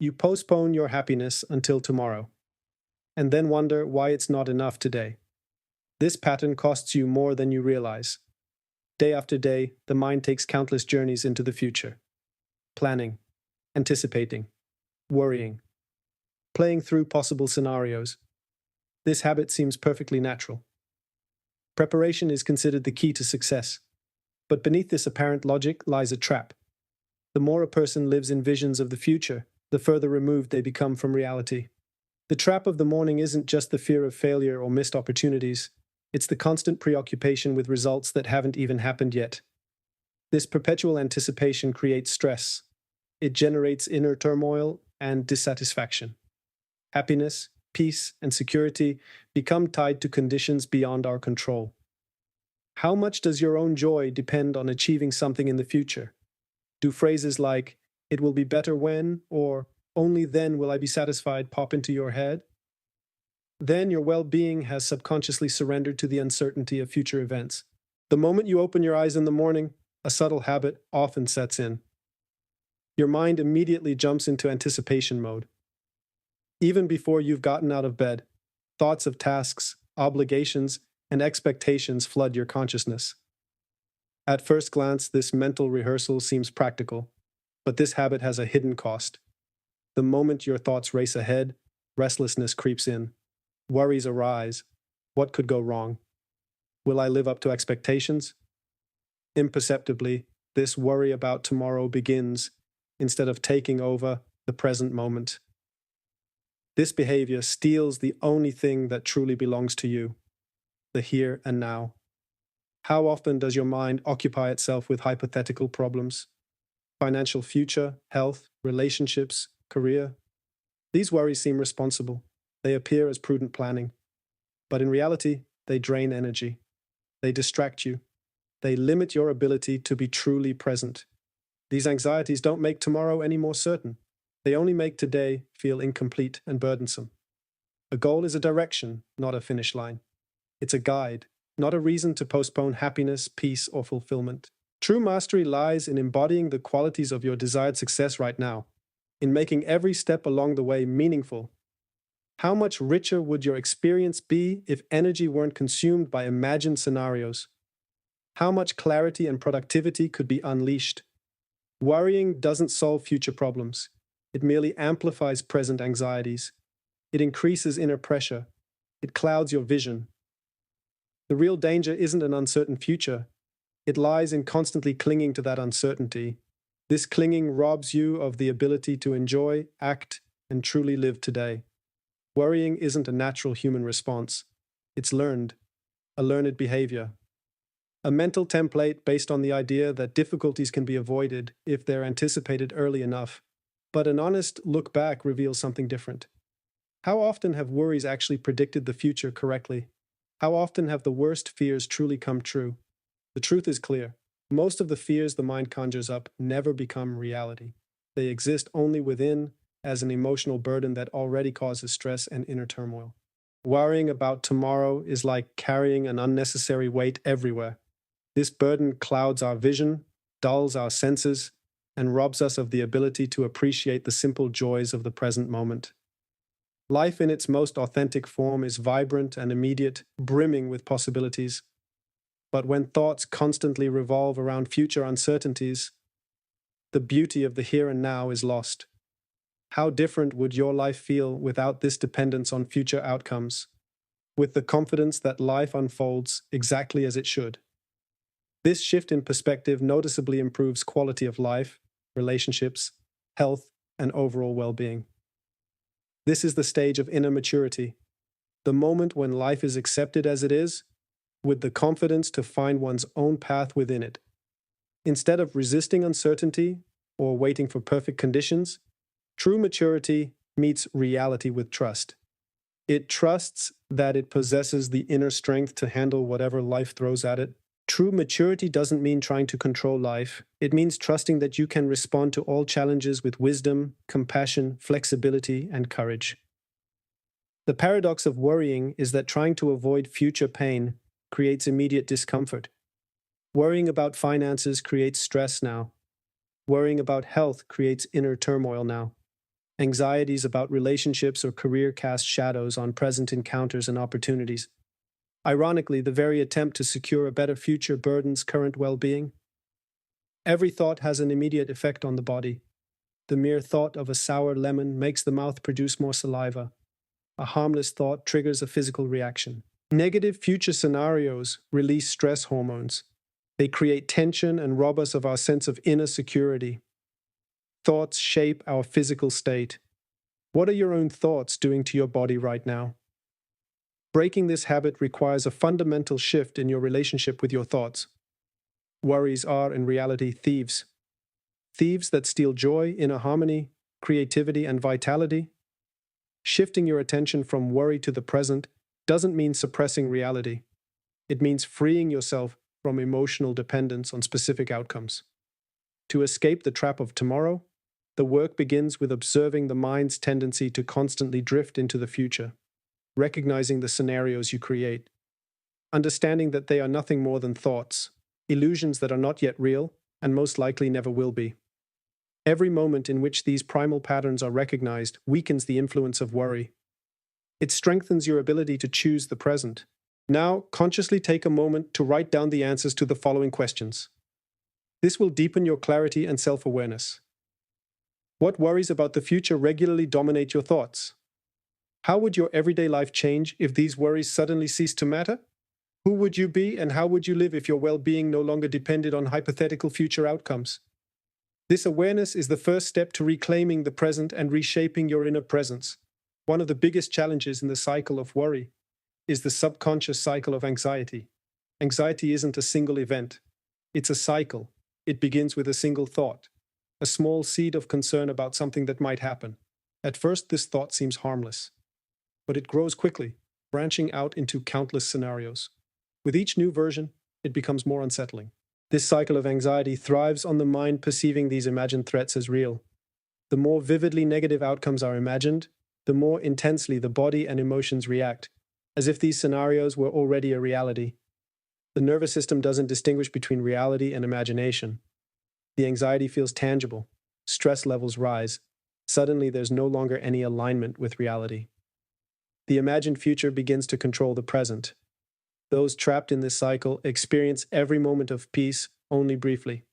You postpone your happiness until tomorrow, and then wonder why it's not enough today. This pattern costs you more than you realize. Day after day, the mind takes countless journeys into the future, planning, anticipating, worrying, playing through possible scenarios. This habit seems perfectly natural. Preparation is considered the key to success, but beneath this apparent logic lies a trap. The more a person lives in visions of the future, the further removed they become from reality. The trap of the morning isn't just the fear of failure or missed opportunities, it's the constant preoccupation with results that haven't even happened yet. This perpetual anticipation creates stress. It generates inner turmoil and dissatisfaction. Happiness, peace, and security become tied to conditions beyond our control. How much does your own joy depend on achieving something in the future? Do phrases like, "it will be better when," or "only then will I be satisfied," pop into your head? Then your well being has subconsciously surrendered to the uncertainty of future events. The moment you open your eyes in the morning, a subtle habit often sets in. Your mind immediately jumps into anticipation mode. Even before you've gotten out of bed, thoughts of tasks, obligations, and expectations flood your consciousness. At first glance, this mental rehearsal seems practical, but this habit has a hidden cost. The moment your thoughts race ahead, restlessness creeps in. Worries arise. What could go wrong? Will I live up to expectations? Imperceptibly, this worry about tomorrow begins instead of taking over the present moment. This behavior steals the only thing that truly belongs to you, the here and now. How often does your mind occupy itself with hypothetical problems? Financial future, health, relationships, career? These worries seem responsible. They appear as prudent planning. But in reality, they drain energy. They distract you. They limit your ability to be truly present. These anxieties don't make tomorrow any more certain. They only make today feel incomplete and burdensome. A goal is a direction, not a finish line. It's a guide, not a reason to postpone happiness, peace, or fulfillment. True mastery lies in embodying the qualities of your desired success right now, in making every step along the way meaningful. How much richer would your experience be if energy weren't consumed by imagined scenarios? How much clarity and productivity could be unleashed? Worrying doesn't solve future problems. It merely amplifies present anxieties. It increases inner pressure. It clouds your vision. The real danger isn't an uncertain future. It lies in constantly clinging to that uncertainty. This clinging robs you of the ability to enjoy, act, and truly live today. Worrying isn't a natural human response. It's learned, a learned behavior. A mental template based on the idea that difficulties can be avoided if they're anticipated early enough. But an honest look back reveals something different. How often have worries actually predicted the future correctly? How often have the worst fears truly come true? The truth is clear. Most of the fears the mind conjures up never become reality. They exist only within as an emotional burden that already causes stress and inner turmoil. Worrying about tomorrow is like carrying an unnecessary weight everywhere. This burden clouds our vision, dulls our senses, and robs us of the ability to appreciate the simple joys of the present moment. Life in its most authentic form is vibrant and immediate, brimming with possibilities. But when thoughts constantly revolve around future uncertainties, the beauty of the here and now is lost. How different would your life feel without this dependence on future outcomes, with the confidence that life unfolds exactly as it should? This shift in perspective noticeably improves quality of life, relationships, health, and overall well-being. This is the stage of inner maturity, the moment when life is accepted as it is, with the confidence to find one's own path within it. Instead of resisting uncertainty or waiting for perfect conditions, true maturity meets reality with trust. It trusts that it possesses the inner strength to handle whatever life throws at it. True maturity doesn't mean trying to control life. It means trusting that you can respond to all challenges with wisdom, compassion, flexibility, and courage. The paradox of worrying is that trying to avoid future pain creates immediate discomfort. Worrying about finances creates stress now. Worrying about health creates inner turmoil now. Anxieties about relationships or career cast shadows on present encounters and opportunities. Ironically, the very attempt to secure a better future burdens current well being. Every thought has an immediate effect on the body. The mere thought of a sour lemon makes the mouth produce more saliva. A harmless thought triggers a physical reaction. Negative future scenarios release stress hormones. They create tension and rob us of our sense of inner security. Thoughts shape our physical state. What are your own thoughts doing to your body right now? Breaking this habit requires a fundamental shift in your relationship with your thoughts. Worries are, in reality, thieves. Thieves that steal joy, inner harmony, creativity, and vitality. Shifting your attention from worry to the present doesn't mean suppressing reality. It means freeing yourself from emotional dependence on specific outcomes. To escape the trap of tomorrow, the work begins with observing the mind's tendency to constantly drift into the future, recognizing the scenarios you create, understanding that they are nothing more than thoughts, illusions that are not yet real and most likely never will be. Every moment in which these primal patterns are recognized weakens the influence of worry. It strengthens your ability to choose the present. Now, consciously take a moment to write down the answers to the following questions. This will deepen your clarity and self-awareness. What worries about the future regularly dominate your thoughts? How would your everyday life change if these worries suddenly ceased to matter? Who would you be and how would you live if your well-being no longer depended on hypothetical future outcomes? This awareness is the first step to reclaiming the present and reshaping your inner presence. One of the biggest challenges in the cycle of worry is the subconscious cycle of anxiety. Anxiety isn't a single event. It's a cycle. It begins with a single thought, a small seed of concern about something that might happen. At first, this thought seems harmless, but it grows quickly, branching out into countless scenarios. With each new version, it becomes more unsettling. This cycle of anxiety thrives on the mind perceiving these imagined threats as real. The more vividly negative outcomes are imagined, the more intensely the body and emotions react, as if these scenarios were already a reality. The nervous system doesn't distinguish between reality and imagination. The anxiety feels tangible. Stress levels rise. Suddenly, there's no longer any alignment with reality. The imagined future begins to control the present. Those trapped in this cycle experience every moment of peace only briefly.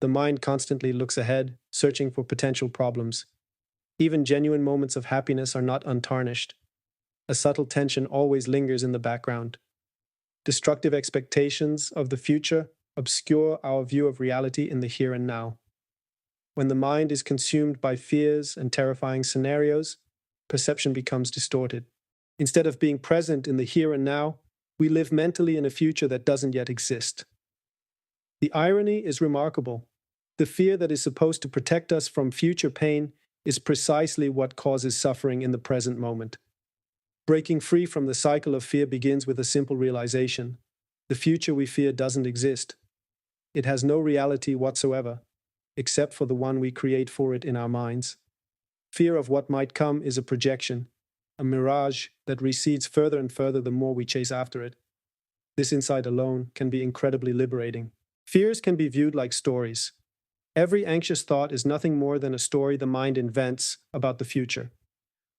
The mind constantly looks ahead, searching for potential problems. Even genuine moments of happiness are not untarnished. A subtle tension always lingers in the background. Destructive expectations of the future obscure our view of reality in the here and now. When the mind is consumed by fears and terrifying scenarios, perception becomes distorted. Instead of being present in the here and now, we live mentally in a future that doesn't yet exist. The irony is remarkable. The fear that is supposed to protect us from future pain is precisely what causes suffering in the present moment. Breaking free from the cycle of fear begins with a simple realization. The future we fear doesn't exist. It has no reality whatsoever, except for the one we create for it in our minds. Fear of what might come is a projection, a mirage that recedes further and further the more we chase after it. This insight alone can be incredibly liberating. Fears can be viewed like stories. Every anxious thought is nothing more than a story the mind invents about the future,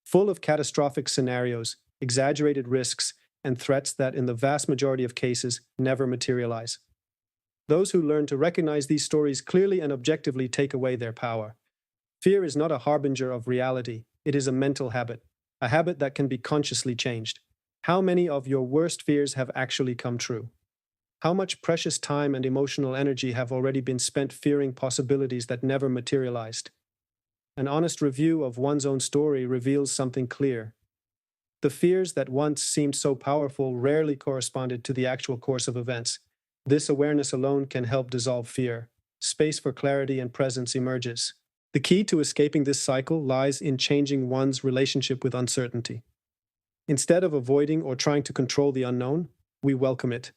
full of catastrophic scenarios, exaggerated risks, and threats that, in the vast majority of cases, never materialize. Those who learn to recognize these stories clearly and objectively take away their power. Fear is not a harbinger of reality. It is a mental habit, a habit that can be consciously changed. How many of your worst fears have actually come true? How much precious time and emotional energy have already been spent fearing possibilities that never materialized? An honest review of one's own story reveals something clear. The fears that once seemed so powerful rarely corresponded to the actual course of events. This awareness alone can help dissolve fear. Space for clarity and presence emerges. The key to escaping this cycle lies in changing one's relationship with uncertainty. Instead of avoiding or trying to control the unknown, we welcome it.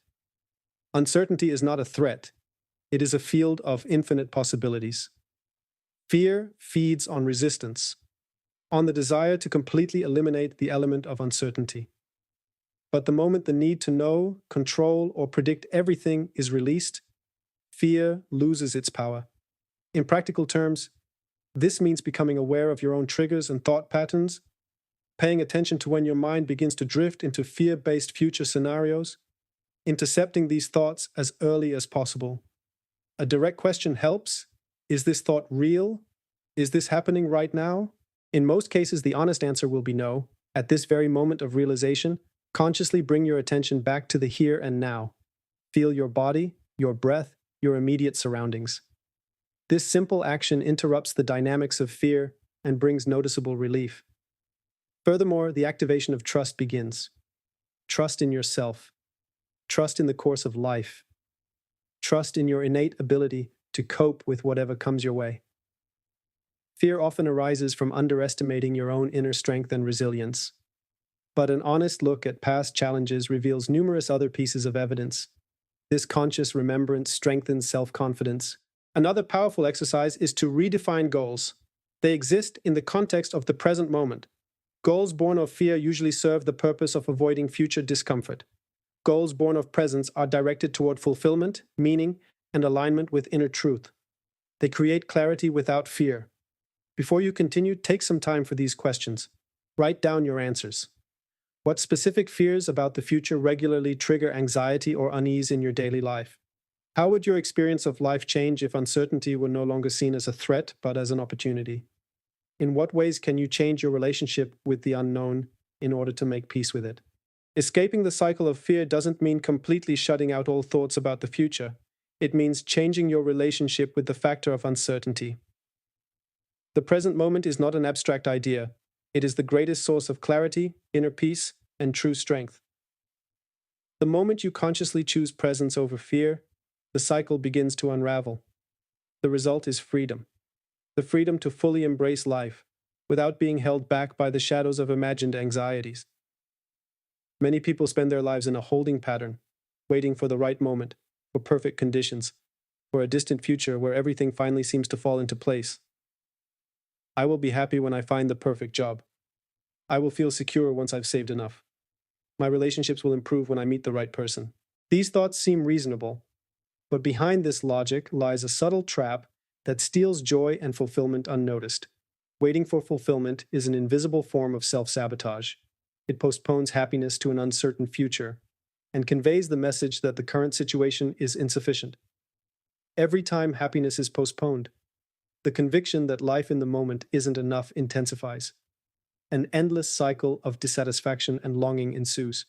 Uncertainty is not a threat. It is a field of infinite possibilities. Fear feeds on resistance, on the desire to completely eliminate the element of uncertainty. But the moment the need to know, control, or predict everything is released, fear loses its power. In practical terms, This means becoming aware of your own triggers and thought patterns, paying attention to when your mind begins to drift into fear-based future scenarios, intercepting these thoughts as early as possible. A direct question helps. Is this thought real? Is this happening right now? In most cases, the honest answer will be no. At this very moment of realization, consciously bring your attention back to the here and now. Feel your body, your breath, your immediate surroundings. This simple action interrupts the dynamics of fear and brings noticeable relief. Furthermore, the activation of trust begins. Trust in yourself. Trust in the course of life. Trust in your innate ability to cope with whatever comes your way. Fear often arises from underestimating your own inner strength and resilience. But an honest look at past challenges reveals numerous other pieces of evidence. This conscious remembrance strengthens self-confidence. Another powerful exercise is to redefine goals. They exist in the context of the present moment. Goals born of fear usually serve the purpose of avoiding future discomfort. Goals born of presence are directed toward fulfillment, meaning, and alignment with inner truth. They create clarity without fear. Before you continue, take some time for these questions. Write down your answers. What specific fears about the future regularly trigger anxiety or unease in your daily life? How would your experience of life change if uncertainty were no longer seen as a threat, but as an opportunity? In what ways can you change your relationship with the unknown in order to make peace with it? Escaping the cycle of fear doesn't mean completely shutting out all thoughts about the future. It means changing your relationship with the factor of uncertainty. The present moment is not an abstract idea. It is the greatest source of clarity, inner peace, and true strength. The moment you consciously choose presence over fear, the cycle begins to unravel. The result is freedom. The freedom to fully embrace life, without being held back by the shadows of imagined anxieties. Many people spend their lives in a holding pattern, waiting for the right moment, for perfect conditions, for a distant future where everything finally seems to fall into place. I will be happy when I find the perfect job. I will feel secure once I've saved enough. My relationships will improve when I meet the right person. These thoughts seem reasonable, but behind this logic lies a subtle trap that steals joy and fulfillment unnoticed. Waiting for fulfillment is an invisible form of self-sabotage. It postpones happiness to an uncertain future and conveys the message that the current situation is insufficient. Every time happiness is postponed, the conviction that life in the moment isn't enough intensifies. An endless cycle of dissatisfaction and longing ensues,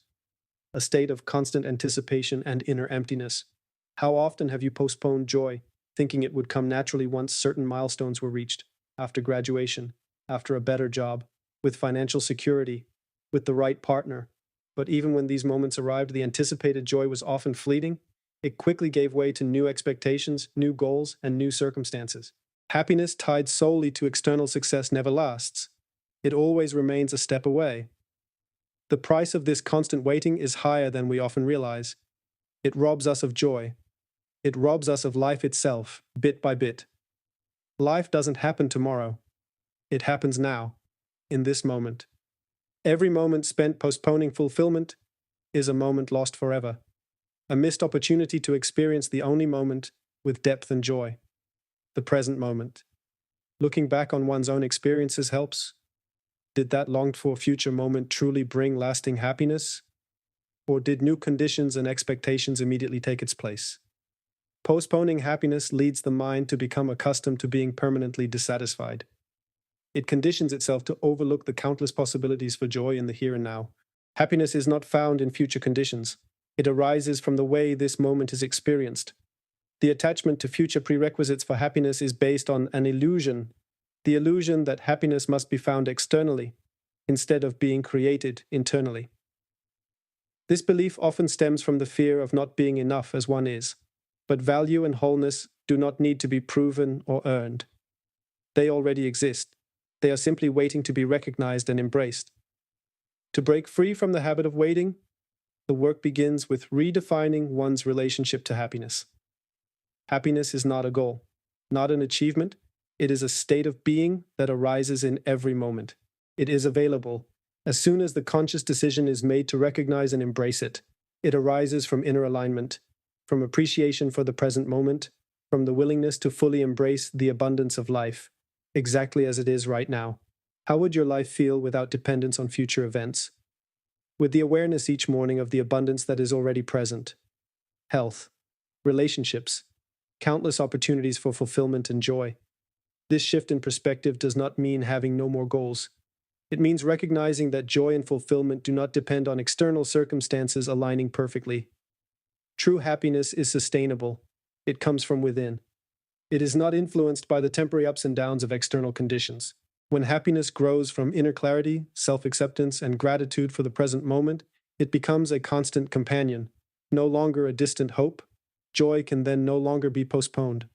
a state of constant anticipation and inner emptiness. How often have you postponed joy, thinking it would come naturally once certain milestones were reached, after graduation, after a better job, with financial security, with the right partner? But even when these moments arrived, the anticipated joy was often fleeting. It quickly gave way to new expectations, new goals, and new circumstances. Happiness tied solely to external success never lasts. It always remains a step away. The price of this constant waiting is higher than we often realize. It robs us of joy. It robs us of life itself, bit by bit. Life doesn't happen tomorrow. It happens now, in this moment. Every moment spent postponing fulfillment is a moment lost forever, a missed opportunity to experience the only moment with depth and joy, the present moment. Looking back on one's own experiences helps. Did that longed-for future moment truly bring lasting happiness? Or did new conditions and expectations immediately take its place? Postponing happiness leads the mind to become accustomed to being permanently dissatisfied. It conditions itself to overlook the countless possibilities for joy in the here and now. Happiness is not found in future conditions. It arises from the way this moment is experienced. The attachment to future prerequisites for happiness is based on an illusion, the illusion that happiness must be found externally, instead of being created internally. This belief often stems from the fear of not being enough as one is, but value and wholeness do not need to be proven or earned. They already exist. They are simply waiting to be recognized and embraced. To break free from the habit of waiting, the work begins with redefining one's relationship to happiness. Happiness is not a goal, not an achievement. It is a state of being that arises in every moment. It is available as soon as the conscious decision is made to recognize and embrace it. It arises from inner alignment, from appreciation for the present moment, from the willingness to fully embrace the abundance of life. exactly as it is right now. How would your life feel without dependence on future events? With the awareness each morning of the abundance that is already present. Health, relationships, countless opportunities for fulfillment and joy. This shift in perspective does not mean having no more goals. It means recognizing that joy and fulfillment do not depend on external circumstances aligning perfectly. True happiness is sustainable. It comes from within. It is not influenced by the temporary ups and downs of external conditions. When happiness grows from inner clarity, self-acceptance, and gratitude for the present moment, it becomes a constant companion, no longer a distant hope. Joy can then no longer be postponed.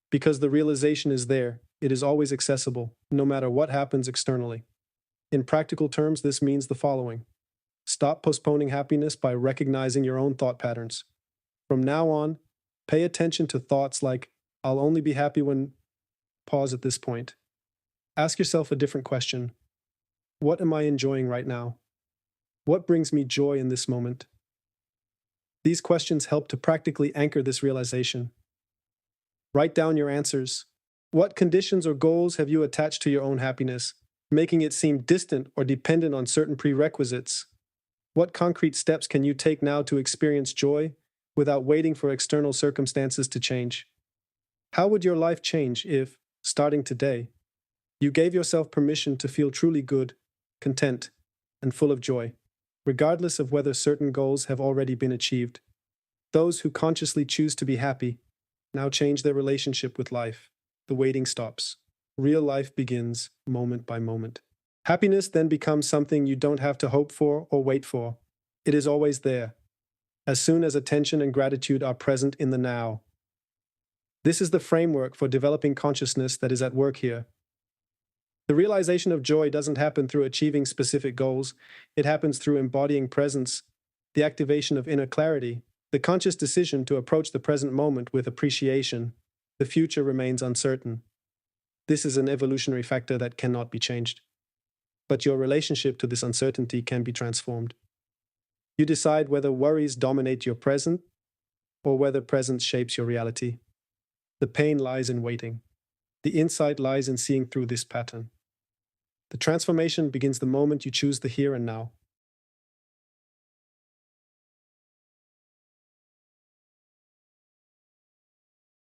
Because the realization is there, it is always accessible, no matter what happens externally. In practical terms, this means the following. Stop postponing happiness by recognizing your own thought patterns. From now on, pay attention to thoughts like, I'll only be happy when... Pause at this point. Ask yourself a different question. What am I enjoying right now? What brings me joy in this moment? These questions help to practically anchor this realization. Write down your answers. What conditions or goals have you attached to your own happiness, making it seem distant or dependent on certain prerequisites? What concrete steps can you take now to experience joy without waiting for external circumstances to change? How would your life change if, starting today, you gave yourself permission to feel truly good, content, and full of joy, regardless of whether certain goals have already been achieved? Those who consciously choose to be happy now change their relationship with life. The waiting stops. Real life begins moment by moment. Happiness then becomes something you don't have to hope for or wait for. It is always there, as soon as attention and gratitude are present in the now. This is the framework for developing consciousness that is at work here. The realization of joy doesn't happen through achieving specific goals. It happens through embodying presence, the activation of inner clarity, the conscious decision to approach the present moment with appreciation. The future remains uncertain. This is an evolutionary factor that cannot be changed. But your relationship to this uncertainty can be transformed. You decide whether worries dominate your present or whether presence shapes your reality. The pain lies in waiting. The insight lies in seeing through this pattern. The transformation begins the moment you choose the here and now.